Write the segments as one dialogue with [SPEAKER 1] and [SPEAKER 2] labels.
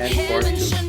[SPEAKER 1] and Part 2.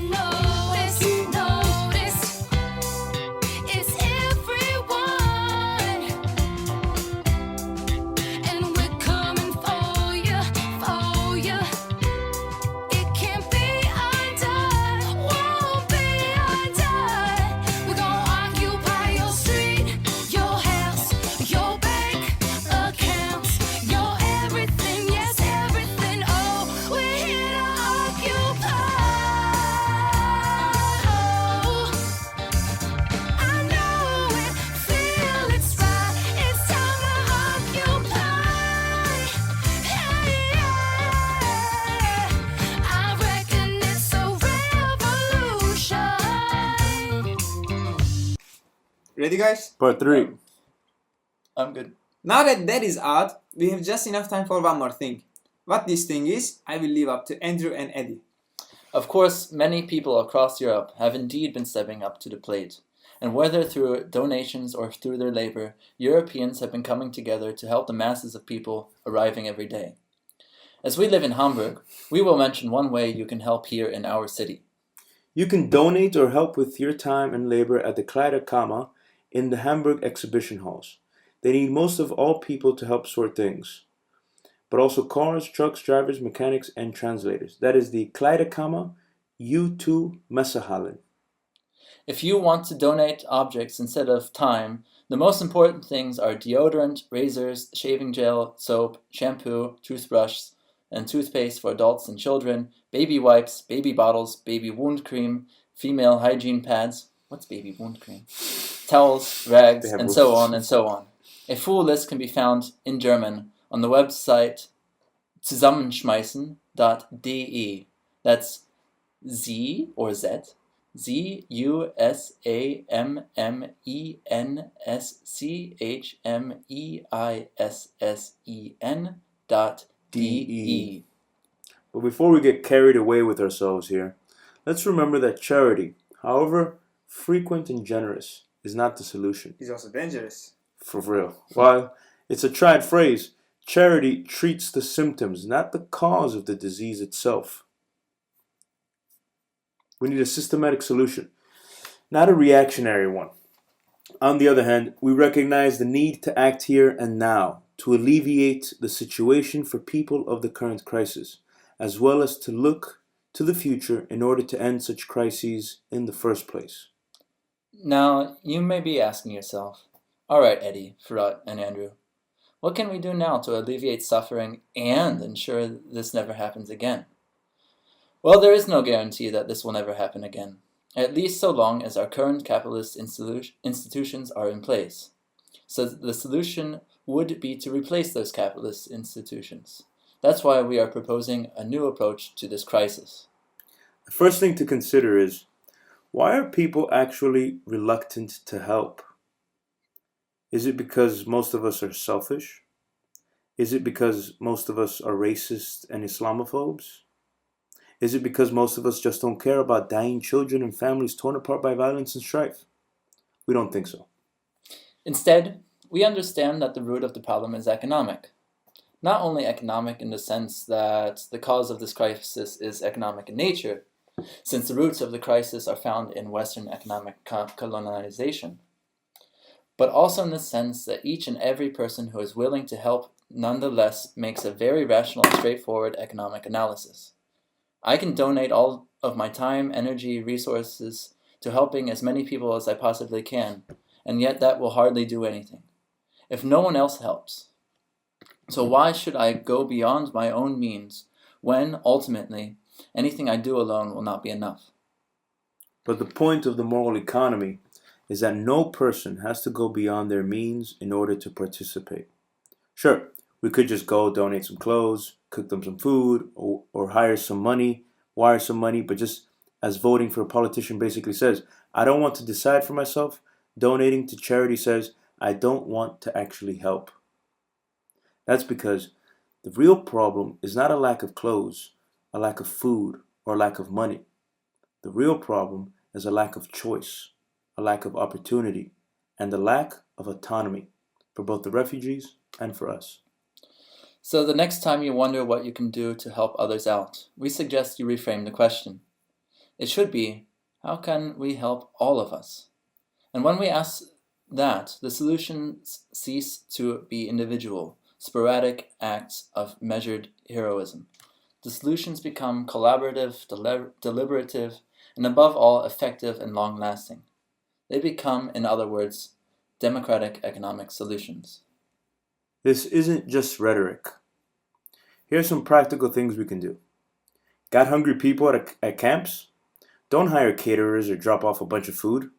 [SPEAKER 2] Ready, guys?
[SPEAKER 1] Part 3.
[SPEAKER 3] I'm good.
[SPEAKER 2] Now that is out, we have just enough time for one more thing. What this thing is, I will leave up to Andrew and Eddie.
[SPEAKER 3] Of course, many people across Europe have indeed been stepping up to the plate. And whether through donations or through their labor, Europeans have been coming together to help the masses of people arriving every day. As we live in Hamburg, we will mention one way you can help here in our city.
[SPEAKER 1] You can donate or help with your time and labor at the Kleiderkammer in the Hamburg exhibition halls. They need most of all people to help sort things, but also cars, trucks, drivers, mechanics, and translators. That is the Kleiderkammer U2 Messehallen.
[SPEAKER 3] If you want to donate objects instead of time, the most important things are deodorant, razors, shaving gel, soap, shampoo, toothbrush, and toothpaste for adults and children, baby wipes, baby bottles, baby wound cream, female hygiene pads. What's baby wound cream? Towels, rags, and so on and so on. A full list can be found in German on the website zusammenschmeißen.de. That's Z or Z, ZUSAMMENSCHMEISSEN.de.
[SPEAKER 1] But before we get carried away with ourselves here, let's remember that charity, however frequent and generous, is not the solution.
[SPEAKER 2] It's also dangerous.
[SPEAKER 1] For real. While it's a tried phrase, charity treats the symptoms, not the cause of the disease itself. We need a systematic solution, not a reactionary one. On the other hand, we recognize the need to act here and now to alleviate the situation for people of the current crisis, as well as to look to the future in order to end such crises in the first place.
[SPEAKER 3] Now, you may be asking yourself, all right, Eddie, Farad, and Andrew, what can we do now to alleviate suffering and ensure this never happens again? Well, there is no guarantee that this will never happen again, at least so long as our current capitalist institutions are in place. So the solution would be to replace those capitalist institutions. That's why we are proposing a new approach to this crisis.
[SPEAKER 1] The first thing to consider is, why are people actually reluctant to help? Is it because most of us are selfish? Is it because most of us are racist and Islamophobes? Is it because most of us just don't care about dying children and families torn apart by violence and strife? We don't think so.
[SPEAKER 3] Instead, we understand that the root of the problem is economic. Not only economic in the sense that the cause of this crisis is economic in nature, since the roots of the crisis are found in Western economic colonization, but also in the sense that each and every person who is willing to help nonetheless makes a very rational and straightforward economic analysis. I can donate all of my time, energy, resources to helping as many people as I possibly can, and yet that will hardly do anything, if no one else helps. So why should I go beyond my own means when, ultimately, anything I do alone will not be enough?
[SPEAKER 1] But the point of the moral economy is that no person has to go beyond their means in order to participate. Sure, we could just go donate some clothes, cook them some food, or hire some money, wire some money, but just as voting for a politician basically says, I don't want to decide for myself, donating to charity says, I don't want to actually help. That's because the real problem is not a lack of clothes, a lack of food, or a lack of money. The real problem is a lack of choice, a lack of opportunity, and a lack of autonomy for both the refugees and for us.
[SPEAKER 3] So the next time you wonder what you can do to help others out, we suggest you reframe the question. It should be, how can we help all of us? And when we ask that, the solutions cease to be individual, sporadic acts of measured heroism. The solutions become collaborative, deliberative, and above all, effective and long-lasting. They become, in other words, democratic economic solutions.
[SPEAKER 1] This isn't just rhetoric. Here are some practical things we can do. Got hungry people at camps? Don't hire caterers or drop off a bunch of food.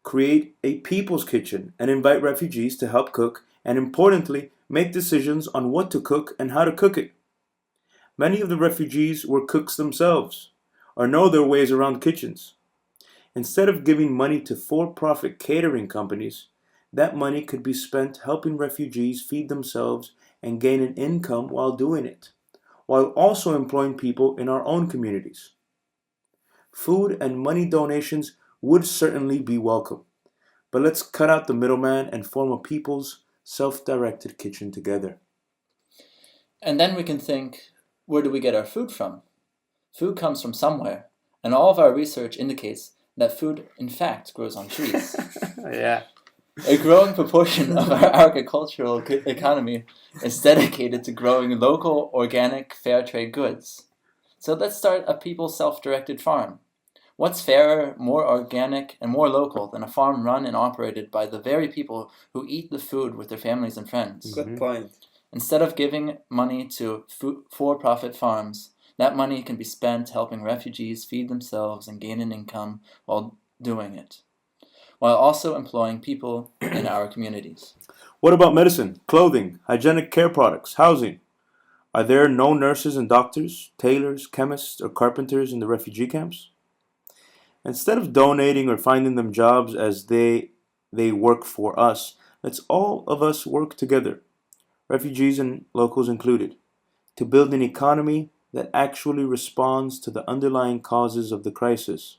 [SPEAKER 1] Create a people's kitchen and invite refugees to help cook and, importantly, make decisions on what to cook and how to cook it. Many of the refugees were cooks themselves or know their ways around kitchens. Instead of giving money to for-profit catering companies, that money could be spent helping refugees feed themselves and gain an income while doing it, while also employing people in our own communities. Food and money donations would certainly be welcome, but let's cut out the middleman and form a people's self-directed kitchen together.
[SPEAKER 3] And then we can think, where do we get our food from? Food comes from somewhere, and all of our research indicates that food, in fact, grows on trees.
[SPEAKER 1] Yeah.
[SPEAKER 3] A growing proportion of our agricultural economy is dedicated to growing local, organic, fair trade goods. So let's start a people's self-directed farm. What's fairer, more organic, and more local than a farm run and operated by the very people who eat the food with their families and friends?
[SPEAKER 2] Good point.
[SPEAKER 3] Instead of giving money to for-profit farms, that money can be spent helping refugees feed themselves and gain an income while doing it, while also employing people in our communities.
[SPEAKER 1] What about medicine, clothing, hygienic care products, housing? Are there no nurses and doctors, tailors, chemists, or carpenters in the refugee camps? Instead of donating or finding them jobs as they work for us, let's all of us work together, refugees and locals included, to build an economy that actually responds to the underlying causes of the crisis,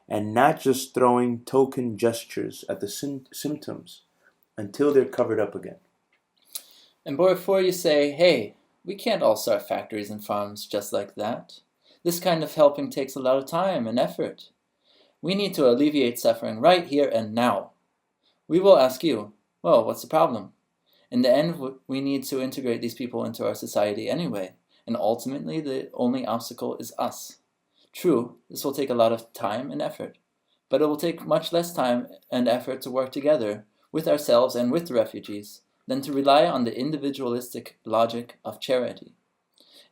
[SPEAKER 1] and not just throwing token gestures at the symptoms until they're covered up again.
[SPEAKER 3] And before you say, hey, we can't all start factories and farms just like that. This kind of helping takes a lot of time and effort. We need to alleviate suffering right here and now. We will ask you, well, what's the problem? In the end, we need to integrate these people into our society anyway, and ultimately the only obstacle is us. True, this will take a lot of time and effort, but it will take much less time and effort to work together with ourselves and with the refugees than to rely on the individualistic logic of charity.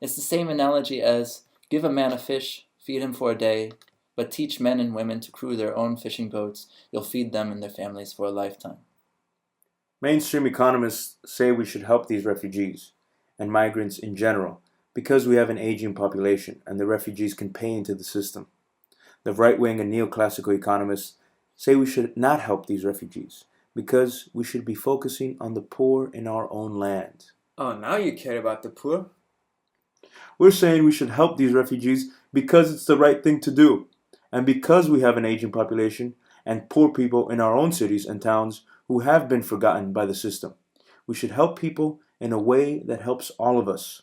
[SPEAKER 3] It's the same analogy as give a man a fish, feed him for a day, but teach men and women to crew their own fishing boats, you'll feed them and their families for a lifetime.
[SPEAKER 1] Mainstream economists say we should help these refugees and migrants in general because we have an aging population and the refugees can pay into the system. The right-wing and neoclassical economists say we should not help these refugees because we should be focusing on the poor in our own land.
[SPEAKER 2] Oh, now you care about the poor?
[SPEAKER 1] We're saying we should help these refugees because it's the right thing to do, and because we have an aging population and poor people in our own cities and towns who have been forgotten by the system. We should help people in a way that helps all of us.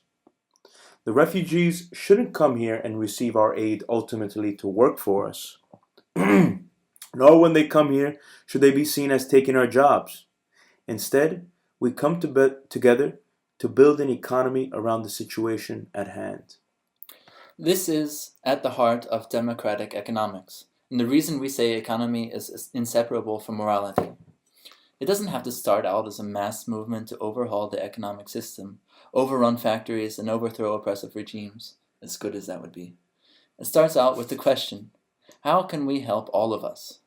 [SPEAKER 1] The refugees shouldn't come here and receive our aid ultimately to work for us. Nor when they come here should they be seen as taking our jobs. Instead, we come together to build an economy around the situation at hand.
[SPEAKER 3] This is at the heart of democratic economics, and the reason we say economy is inseparable from morality. It doesn't have to start out as a mass movement to overhaul the economic system, overrun factories, and overthrow oppressive regimes, as good as that would be. It starts out with the question, how can we help all of us?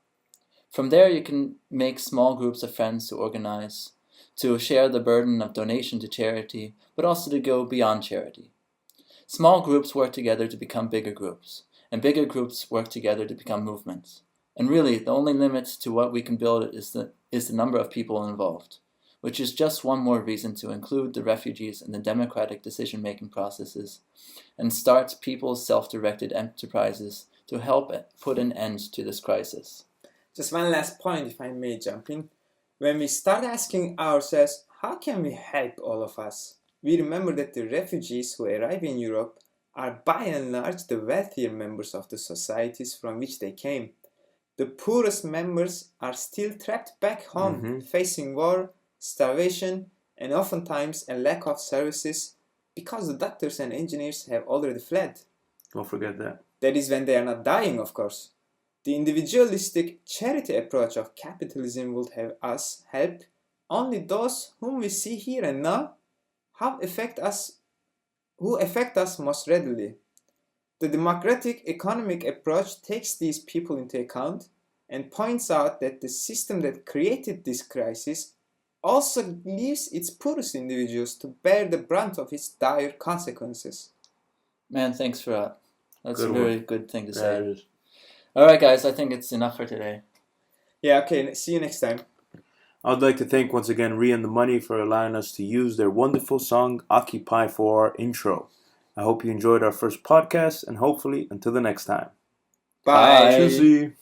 [SPEAKER 3] From there you can make small groups of friends to organize, to share the burden of donation to charity, but also to go beyond charity. Small groups work together to become bigger groups, and bigger groups work together to become movements. And really, the only limit to what we can build is the number of people involved, which is just one more reason to include the refugees in the democratic decision-making processes and start people's self-directed enterprises to help put an end to this crisis.
[SPEAKER 2] Just one last point, if I may jump in. When we start asking ourselves, how can we help all of us? We remember that the refugees who arrive in Europe are by and large the wealthier members of the societies from which they came. The poorest members are still trapped back home, facing war, starvation, and oftentimes a lack of services because the doctors and engineers have already fled.
[SPEAKER 1] Don't forget that.
[SPEAKER 2] That is when they are not dying, of course. The individualistic charity approach of capitalism would have us help only those whom we see here and now, who affect us most readily. The democratic economic approach takes these people into account and points out that the system that created this crisis also leaves its poorest individuals to bear the brunt of its dire consequences.
[SPEAKER 3] Man, thanks for that. That's
[SPEAKER 1] Good
[SPEAKER 3] a very
[SPEAKER 1] one.
[SPEAKER 3] good thing to
[SPEAKER 1] Yeah,
[SPEAKER 3] say.
[SPEAKER 1] it is.
[SPEAKER 3] Alright guys, I think it's enough for today.
[SPEAKER 2] Yeah, okay, see you next time.
[SPEAKER 1] I'd like to thank once again Rhea and the Money for allowing us to use their wonderful song Occupy for our intro. I hope you enjoyed our first podcast, and hopefully until the next time.
[SPEAKER 2] Bye.
[SPEAKER 1] Tschüssi.